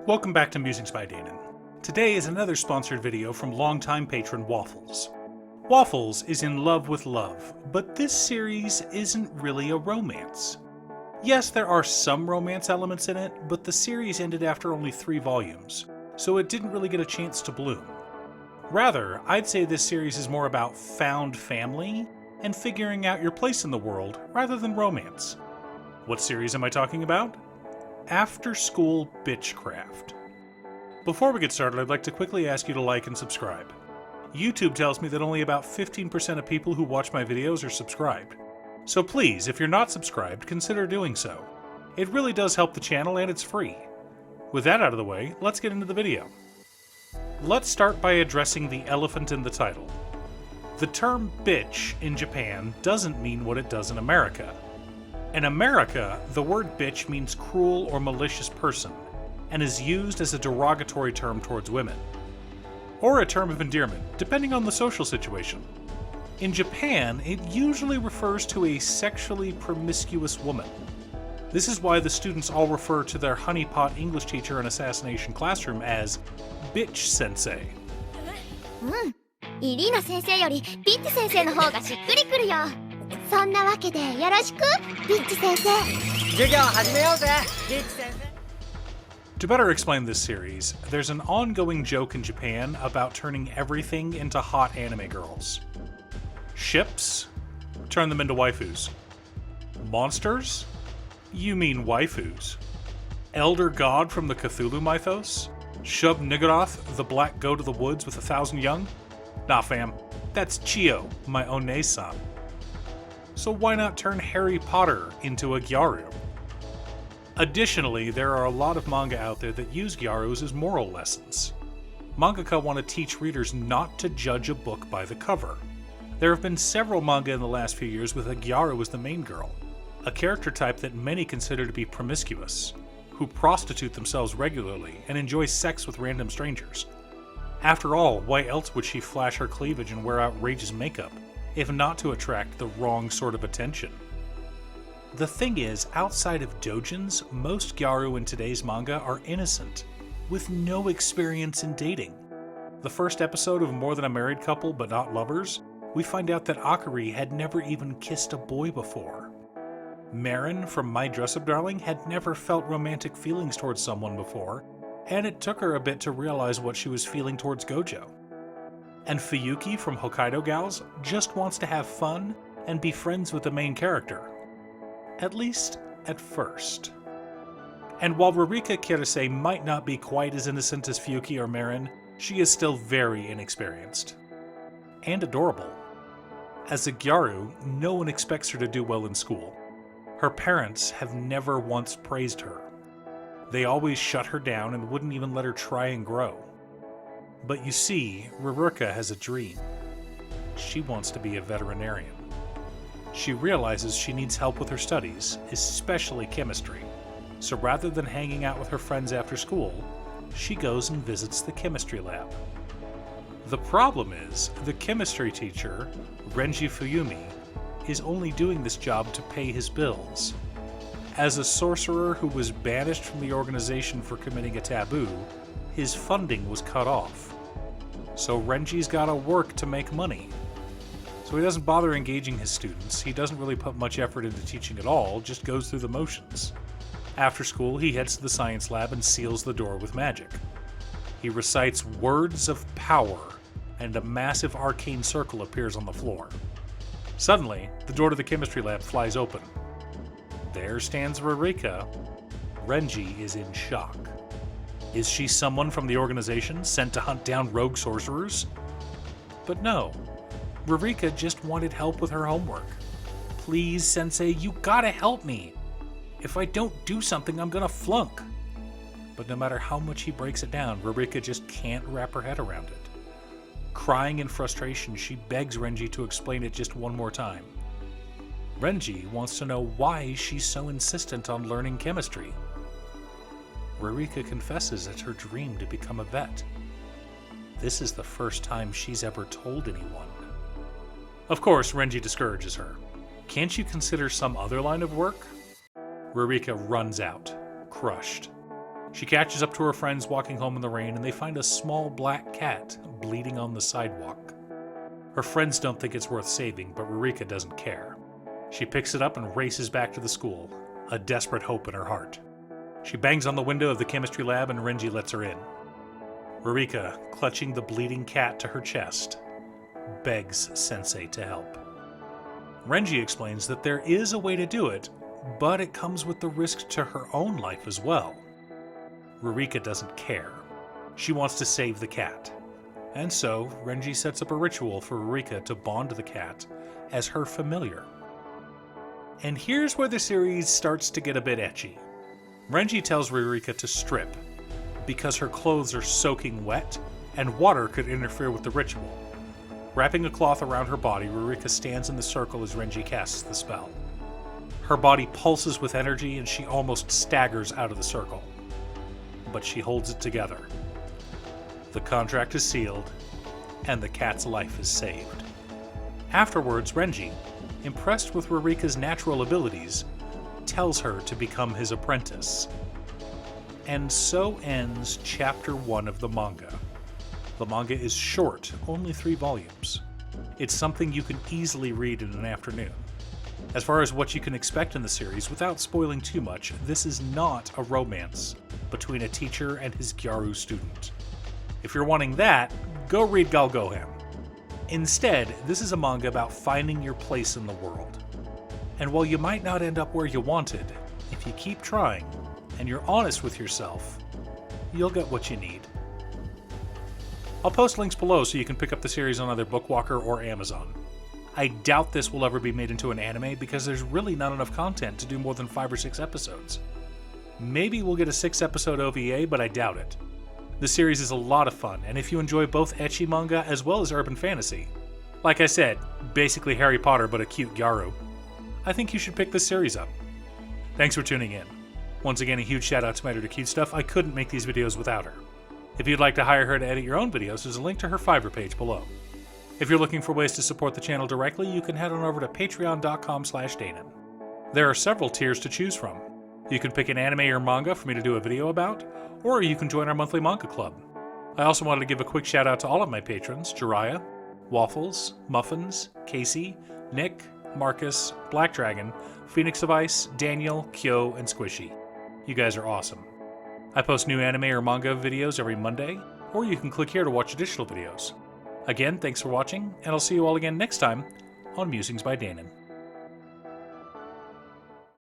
Welcome back to Musings by Danon. Today is another sponsored video from longtime patron Waffles. Waffles is in love with love, but this series isn't really a romance. Yes, there are some romance elements in it, but the series ended after only 3 volumes, so it didn't really get a chance to bloom. Rather, I'd say this series is more about found family and figuring out your place in the world rather than romance. What series am I talking about? After School Bitchcraft. Before we get started, I'd like to quickly ask you to like and subscribe. YouTube tells me that only about 15% of people who watch my videos are subscribed. So please, if you're not subscribed, consider doing so. It really does help the channel and it's free. With that out of the way, let's get into the video. Let's start by addressing the elephant in the title. The term bitch in Japan doesn't mean what it does in America. In America, the word bitch means cruel or malicious person, and is used as a derogatory term towards women. Or a term of endearment, depending on the social situation. In Japan, it usually refers to a sexually promiscuous woman. This is why the students all refer to their honeypot English teacher in Assassination Classroom as Bitch Sensei. イリーナ先生よりビッチ先生の方がしっくりくるよ。そんなわけでよろしく、ビッチ先生。授業始めようぜ、ビッチ先生。 To better explain this series, there's an ongoing joke in Japan about turning everything into hot anime girls. Ships? Turn them into waifus. Monsters? You mean waifus. Elder god from the Cthulhu mythos? Shub Niggurath, the black goat of the woods with 1,000 young? Nah fam, that's Chio, my One-san. So why not turn Harry Potter into a Gyaru? Additionally, there are a lot of manga out there that use Gyarus as moral lessons. Mangaka want to teach readers not to judge a book by the cover. There have been several manga in the last few years with a Gyaru as the main girl, a character type that many consider to be promiscuous, who prostitute themselves regularly and enjoy sex with random strangers. After all, why else would she flash her cleavage and wear outrageous makeup, if not to attract the wrong sort of attention? The thing is, outside of doujins, most Gyaru in today's manga are innocent, with no experience in dating. The first episode of More Than a Married Couple But Not Lovers, we find out that Akari had never even kissed a boy before. Marin from My Dress-Up Darling had never felt romantic feelings towards someone before, and it took her a bit to realize what she was feeling towards Gojo. And Fuyuki from Hokkaido Gals just wants to have fun and be friends with the main character. At least, at first. And while Rurika Kirase might not be quite as innocent as Fuyuki or Marin, she is still very inexperienced. And adorable. As a Gyaru, no one expects her to do well in school. Her parents have never once praised her. They always shut her down and wouldn't even let her try and grow. But you see, Rurika has a dream. She wants to be a veterinarian. She realizes she needs help with her studies, especially chemistry. So rather than hanging out with her friends after school, she goes and visits the chemistry lab. The problem is, the chemistry teacher, Renji Fuyumi, is only doing this job to pay his bills. As a sorcerer who was banished from the organization for committing a taboo, his funding was cut off. So Renji's gotta work to make money. So he doesn't bother engaging his students, he doesn't really put much effort into teaching at all, just goes through the motions. After school, he heads to the science lab and seals the door with magic. He recites words of power, and a massive arcane circle appears on the floor. Suddenly, the door to the chemistry lab flies open. There stands Rurika. Renji is in shock. Is she someone from the organization sent to hunt down rogue sorcerers? But no. Rurika just wanted help with her homework. Please, sensei, you gotta help me. If I don't do something, I'm gonna flunk. But no matter how much he breaks it down, Rurika just can't wrap her head around it. Crying in frustration, she begs Renji to explain it just one more time. Renji wants to know why she's so insistent on learning chemistry. Rurika confesses it's her dream to become a vet. This is the first time she's ever told anyone. Of course, Renji discourages her. Can't you consider some other line of work? Rurika runs out, crushed. She catches up to her friends walking home in the rain, and they find a small black cat bleeding on the sidewalk. Her friends don't think it's worth saving, but Rurika doesn't care. She picks it up and races back to the school, a desperate hope in her heart. She bangs on the window of the chemistry lab and Renji lets her in. Rurika, clutching the bleeding cat to her chest, begs Sensei to help. Renji explains that there is a way to do it, but it comes with the risk to her own life as well. Rurika doesn't care. She wants to save the cat. And so, Renji sets up a ritual for Rurika to bond to the cat as her familiar. And here's where the series starts to get a bit ecchi. Renji tells Rurika to strip, because her clothes are soaking wet, and water could interfere with the ritual. Wrapping a cloth around her body, Rurika stands in the circle as Renji casts the spell. Her body pulses with energy and she almost staggers out of the circle. But she holds it together. The contract is sealed, and the cat's life is saved. Afterwards, Renji, impressed with Rurika's natural abilities, tells her to become his apprentice. And so ends Chapter 1 of the manga. The manga is short, only 3 volumes. It's something you can easily read in an afternoon. As far as what you can expect in the series, without spoiling too much, this is not a romance between a teacher and his Gyaru student. If you're wanting that, go read Galgohan. Instead, this is a manga about finding your place in the world. And while you might not end up where you wanted, if you keep trying, and you're honest with yourself, you'll get what you need. I'll post links below so you can pick up the series on either Bookwalker or Amazon. I doubt this will ever be made into an anime because there's really not enough content to do more than 5 or 6 episodes. Maybe we'll get a 6-episode OVA, but I doubt it. The series is a lot of fun, and if you enjoy both ecchi manga as well as urban fantasy, like I said, basically Harry Potter but a cute Gyaru, I think you should pick this series up. Thanks for tuning in. Once again, a huge shout out to my editor Cute Stuff. I couldn't make these videos without her. If you'd like to hire her to edit your own videos, there's a link to her Fiverr page below. If you're looking for ways to support the channel directly, you can head on over to patreon.com/Danon. There are several tiers to choose from. You can pick an anime or manga for me to do a video about, or you can join our monthly manga club. I also wanted to give a quick shout out to all of my patrons: Jiraiya, Waffles, Muffins, Casey, Nick, Marcus, Black Dragon, Phoenix of Ice, Daniel, Kyo, and Squishy. You guys are awesome. I post new anime or manga videos every Monday, or you can click here to watch additional videos. Again, thanks for watching, and I'll see you all again next time on Musings by Danon.